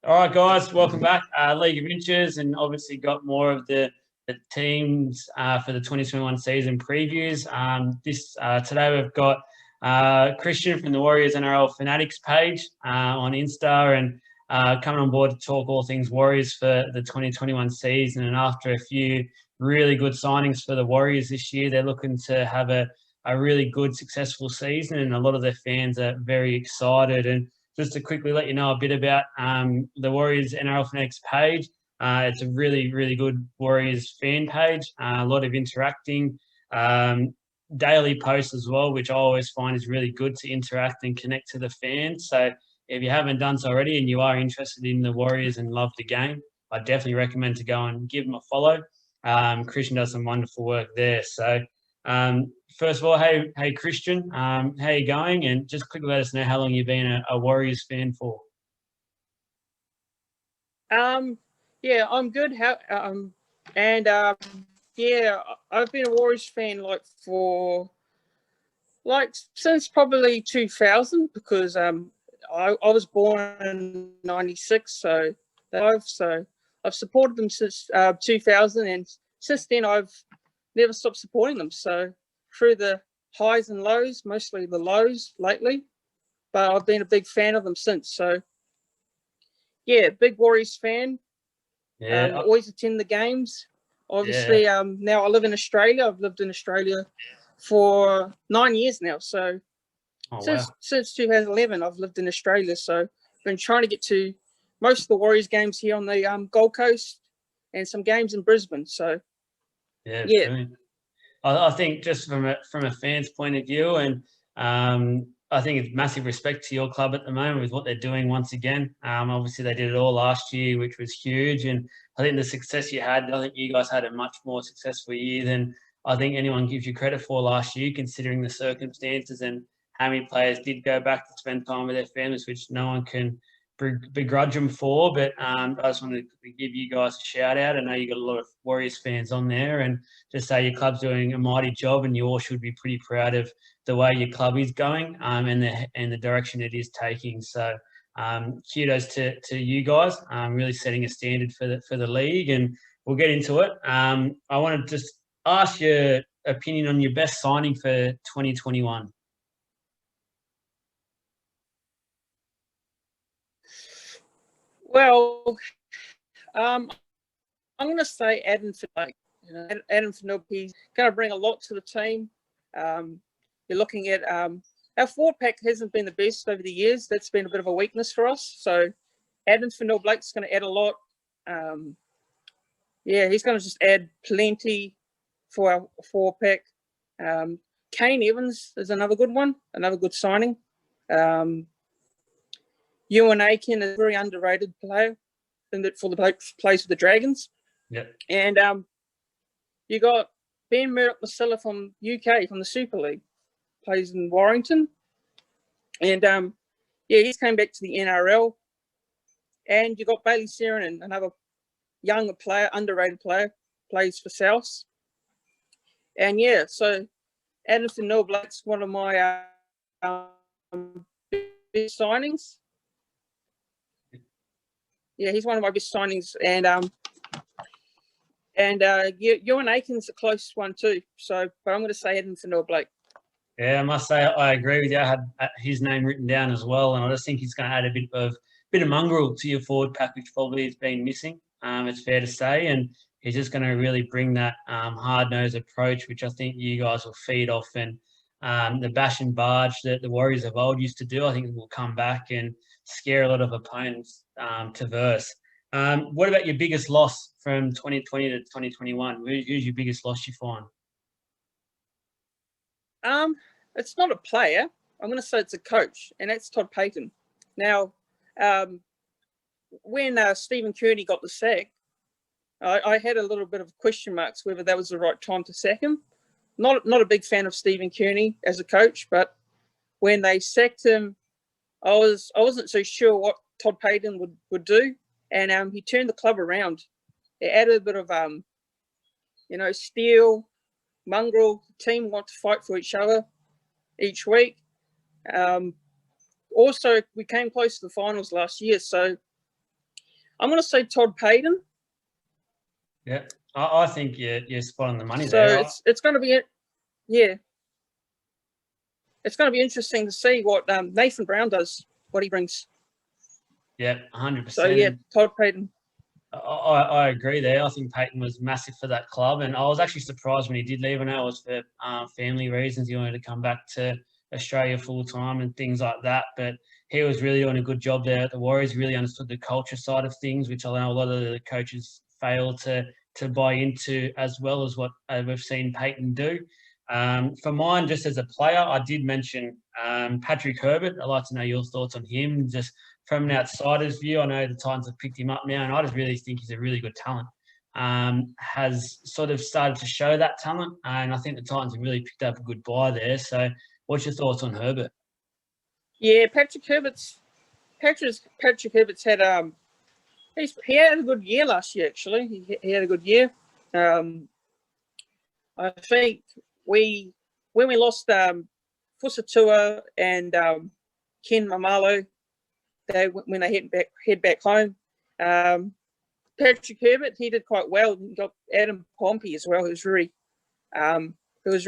All right, guys, welcome back. League of Inches, and obviously got more of the teams for the 2021 season previews. Today we've got Christian from the Warriors NRL Fanatics page on Insta, and coming on board to talk all things Warriors for the 2021 season. And after a few really good signings for the Warriors this year, they're looking to have a really good, successful season, and a lot of their fans are very excited. And just to quickly let you know a bit about the Warriors NRL Fanatics page. It's a really, really good Warriors fan page. A lot of interacting, daily posts as well, which I always find is really good to interact and connect to the fans. So if you haven't done so already and you are interested in the Warriors and love the game, I definitely recommend to go and give them a follow. Christian does some wonderful work there. So first of all, hey Christian, how you going? And just quickly let us know how long you've been a Warriors fan for. Yeah, I'm good. Yeah, I've been a Warriors fan since probably 2000 because I was born in '96, so I've supported them since 2000, and since then I've never stopped supporting them. So through the highs and lows, mostly the lows lately, but I've been a big fan of them since. So yeah, big Warriors fan. Yeah, always attend the games. Obviously, now I live in Australia. I've lived in Australia for 9 years now. So since 2011, I've lived in Australia. So I've been trying to get to most of the Warriors games here on the Gold Coast and some games in Brisbane. So yeah. I think just from a fan's point of view, and I think it's massive respect to your club at the moment with what they're doing once again. Obviously, they did it all last year, which was huge, and I think the success you had, I think you guys had a much more successful year than I think anyone gives you credit for last year, considering the circumstances and how many players did go back to spend time with their families, which no one can begrudge them for. But I just wanted to give you guys a shout out. I know you got a lot of Warriors fans on there, and just say your club's doing a mighty job, and you all should be pretty proud of the way your club is going and the direction it is taking. So kudos to you guys, really setting a standard for the league, and we'll get into it. I want to just ask your opinion on your best signing for 2021. Well, I'm going to say Adam Finnow. Adam Finnow, he's going to bring a lot to the team. You're looking at our forward pack hasn't been the best over the years. That's been a bit of a weakness for us. So Adam Finnow-Blake's going to add a lot. He's going to just add plenty for our forward pack. Kane Evans is another good one, another good signing. Ewan Aiken is a very underrated player for the plays for the Dragons. Yeah. And you got Ben Murdoch-Masila from UK, from the Super League, plays in Warrington. And he's came back to the NRL. And you got Bailey Seranen, another younger player, underrated player, plays for South. And so Adam Finnow-Blake's one of my best signings. Yeah, he's one of my best signings, and Ewan Aiken's a close one too. So, but I'm going to say Adam Finnow-Blake. Yeah, I must say I agree with you. I had his name written down as well, and I just think he's going to add a bit of mongrel to your forward pack, which probably has been missing. It's fair to say, and he's just going to really bring that hard-nosed approach, which I think you guys will feed off. And the bash and barge that the Warriors of old used to do, I think will come back and scare a lot of opponents to verse. What about your biggest loss from 2020 to 2021? Who's your biggest loss you find? It's not a player. I'm going to say it's a coach, and that's Todd Payten. Now, when Stephen Kearney got the sack, I had a little bit of question marks whether that was the right time to sack him. Not a big fan of Stephen Kearney as a coach, but when they sacked him, I wasn't so sure what Todd Payten would do, and he turned the club around. He added a bit of steel, mongrel. The team want to fight for each other each week. Also, we came close to the finals last year, so I'm going to say Todd Payton. Yeah, I think you're spot on the money So there. it's going to be, yeah, it's going to be interesting to see what Nathan Brown does, what he brings. Yeah, 100%. So yeah, Todd Payton. I agree there. I think Peyton was massive for that club, and I was actually surprised when he did leave. I know it was for family reasons. He wanted to come back to Australia full time and things like that. But he was really doing a good job there at the Warriors. He really understood the culture side of things, which I know a lot of the coaches fail to buy into, as well as what we've seen Peyton do. For mine, just as a player, I did mention Patrick Herbert. I'd like to know your thoughts on him, just from an outsider's view. I know the Titans have picked him up now, and I just really think he's a really good talent. Has sort of started to show that talent, and I think the Titans have really picked up a good buy there. So what's your thoughts on Herbert? Yeah, Patrick Herbert's had he had a good year last year. Actually, he had a good year. I think when we lost Fusatua and Ken Mamalo, when they head back home, Patrick Herbert, he did quite well. He got Adam Pompey as well, who was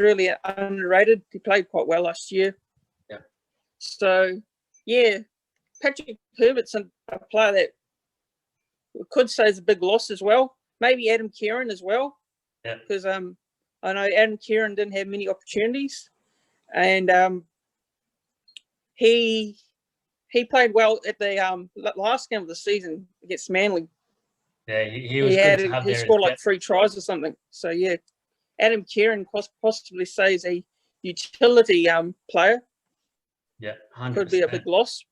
really underrated. He played quite well last year. Yeah. So yeah, Patrick Herbert's a player that we could say is a big loss as well. Maybe Adam Kieran as well. Yeah. Because I know Adam Kieran didn't have many opportunities, and he played well at the last game of the season against Manly. Yeah, he was good to have there. He scored like 3 tries or something. So yeah, Adam Kieran possibly say is a utility player. Yeah, 100%. Could be a big loss.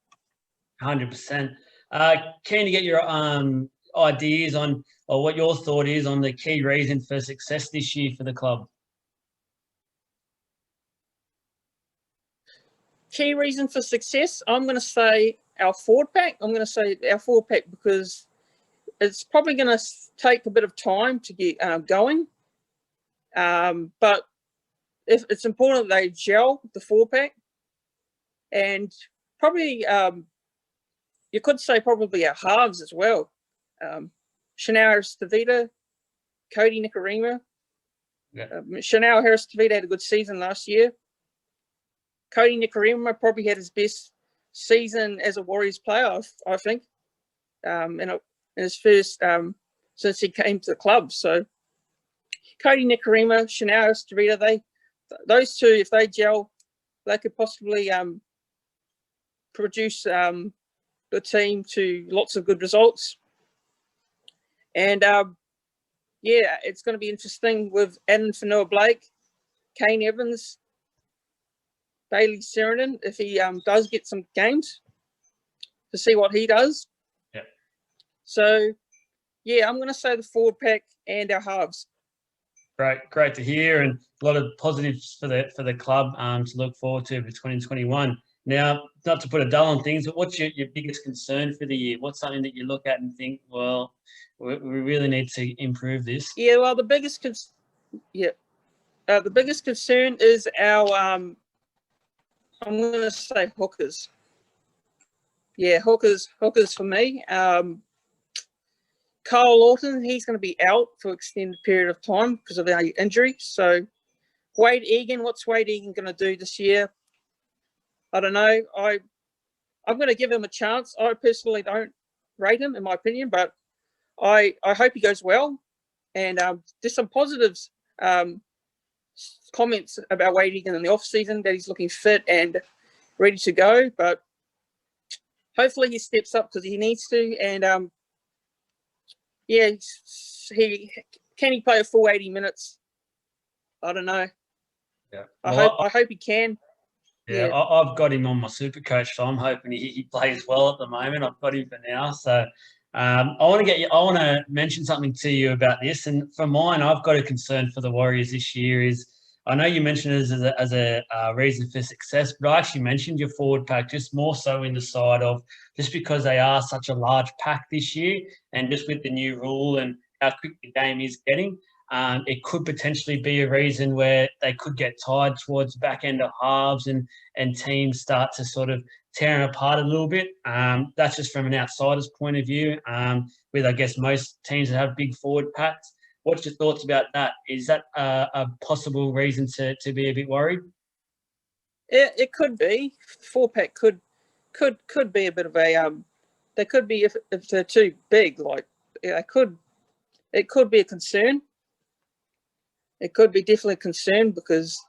100%. Keen to get your ideas on, or what your thought is on the key reason for success this year for the club. Key reason for success, I'm going to say our forward pack. Because it's probably going to take a bit of time to get going. But if it's important that they gel the forward pack, and probably you could say probably our halves as well. Chanel Harris-Tavita, Cody Nikarima. Yeah. Chanel Harris-Tavita had a good season last year. Cody Nikarima probably had his best season as a Warriors player, I think, in his first since he came to the club. So Cody Nikarima, Chanel Harris-Tavita, those two, if they gel, they could possibly produce the team to lots of good results. And yeah, it's going to be interesting with Adam Fanua-Blake, Kane Evans, Bailey Sheridan, if he does get some games, to see what he does. Yeah. So yeah, I'm going to say the forward pack and our halves. Great to hear, and a lot of positives for the club to look forward to for 2021. Now, not to put a dull on things, but what's your biggest concern for the year? What's something that you look at and think, well, we really need to improve this? Yeah, well, the biggest concern is our I'm going to say hookers. Yeah, hookers for me. Kyle Lawton, he's going to be out for an extended period of time because of the injury. So Wade Egan, what's Wade Egan going to do this year? I don't know. I'm going to give him a chance. I personally don't rate him, in my opinion, but I hope he goes well. And there's some positives comments about Wade Egan in the off season, that he's looking fit and ready to go. But hopefully he steps up because he needs to. And yeah, can he play a full 80 minutes? I don't know. Yeah, I hope he can. Yeah, I've got him on my super coach, so I'm hoping he plays well at the moment. I've got him for now, so I want to mention something to you about this. And for mine, I've got a concern for the Warriors this year. Is I know you mentioned it as a reason for success, but I actually mentioned your forward pack just more so in the side of just because they are such a large pack this year, and just with the new rule and how quick the game is getting. It could potentially be a reason where they could get tied towards the back end of halves and teams start to sort of tearing apart a little bit. That's just from an outsider's point of view, with, I guess, most teams that have big forward packs. What's your thoughts about that? Is that a possible reason to be a bit worried? It could be. 4-pack could be a bit of a they could be, if they're too big, like it could be a concern. It could be definitely a concern because,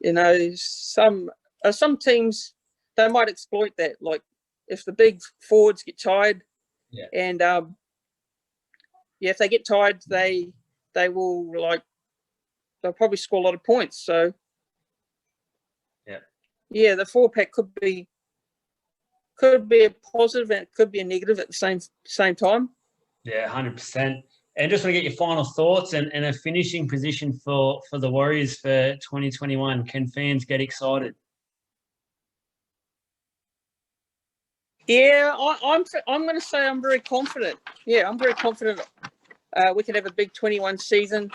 you know, some teams, they might exploit that. Like if the big forwards get tired, yeah, and if they get tired, they will, like, they'll probably score a lot of points. So yeah, the 4-pack could be a positive and it could be a negative at the same time. Yeah, 100%. And just want to get your final thoughts and a finishing position for the Warriors for 2021. Can fans get excited? Yeah, I'm going to say I'm very confident. Yeah, I'm very confident. We can have a big 21 season.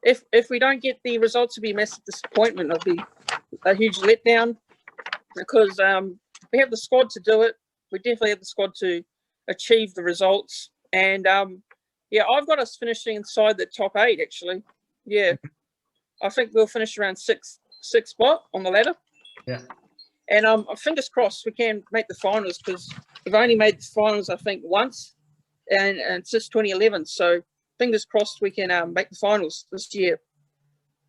If we don't get the results, it'll be a massive disappointment. It'll be a huge letdown because we have the squad to do it. We definitely have the squad to achieve the results. And yeah, I've got us finishing inside the top 8. Actually, yeah, I think we'll finish around sixth spot on the ladder. Yeah. And fingers crossed we can make the finals because we've only made the finals, I think, once, and since 2011. So fingers crossed we can make the finals this year.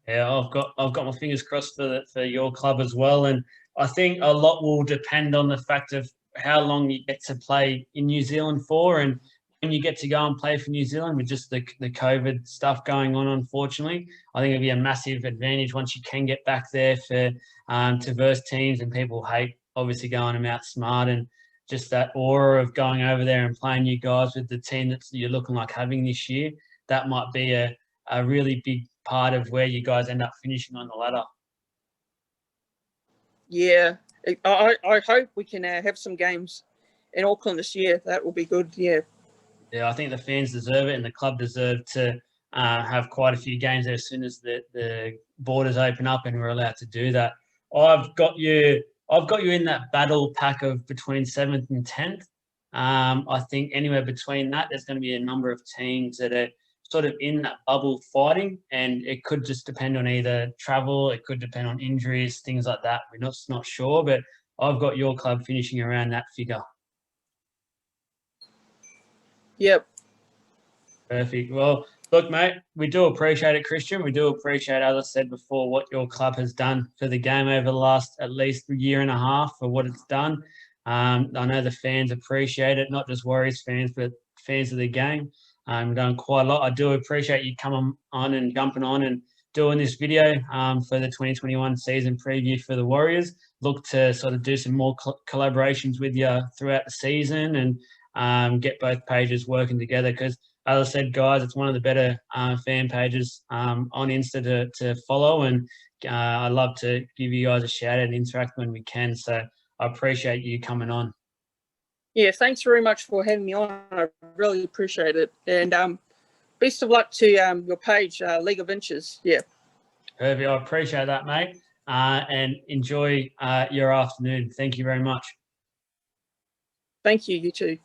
Yeah, I've got my fingers crossed for your club as well, and I think a lot will depend on the fact of how long you get to play in New Zealand for, and when you get to go and play for New Zealand with just the COVID stuff going on. Unfortunately, I think it'll be a massive advantage once you can get back there for to verse teams, and people hate obviously going them outsmart, and just that aura of going over there and playing you guys with the team that you're looking like having this year. That might be a really big part of where you guys end up finishing on the ladder. Yeah, I hope we can have some games in Auckland this year. That will be good. Yeah. Yeah, I think the fans deserve it, and the club deserve to have quite a few games there as soon as the borders open up and we're allowed to do that. I've got you in that battle pack of between 7th and 10th. I think anywhere between that, there's going to be a number of teams that are sort of in that bubble fighting, and it could just depend on either travel, it could depend on injuries, things like that. We're not sure, but I've got your club finishing around that figure. Yep. Perfect. Well, look, mate, we do appreciate it, Christian. We do appreciate, as I said before, what your club has done for the game over the last at least year and a half for what it's done. I know the fans appreciate it, not just Warriors fans, but fans of the game. Done quite a lot. I do appreciate you coming on and jumping on and doing this video for the 2021 season preview for the Warriors. Look to sort of do some more collaborations with you throughout the season and get both pages working together because, as I said, guys, it's one of the better fan pages on Insta to follow, and I'd love to give you guys a shout out and interact when we can. So I appreciate you coming on. Yeah, thanks very much for having me on. I really appreciate it. And best of luck to your page, League of Inches. Yeah. Herbie, I appreciate that, mate. And enjoy your afternoon. Thank you very much. Thank you. You too.